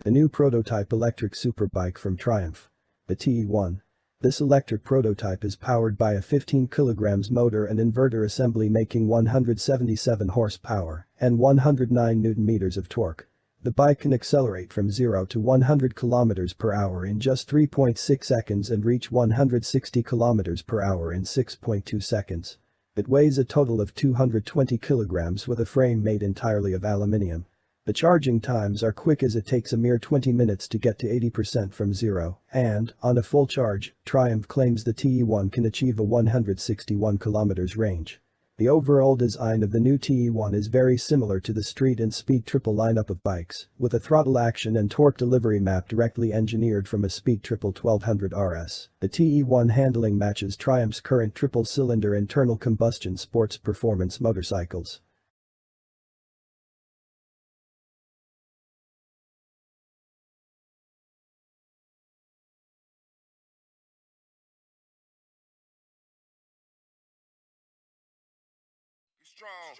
The new prototype electric superbike from Triumph. The TE-1. This electric prototype is powered by a 15 kg motor and inverter assembly making 177 horsepower and 109 Nm of torque. The bike can accelerate from 0 to 100 km per hour in just 3.6 seconds and reach 160 km per hour in 6.2 seconds. It weighs a total of 220 kg with a frame made entirely of aluminium. The charging times are quick as it takes a mere 20 minutes to get to 80% from 0, and, on a full charge, Triumph claims the TE-1 can achieve a 161 km range. The overall design of the new TE-1 is very similar to the Street and Speed Triple lineup of bikes, with a throttle action and torque delivery map directly engineered from a Speed Triple 1200 RS. The TE-1 handling matches Triumph's current triple-cylinder internal combustion sports performance motorcycles. Strong.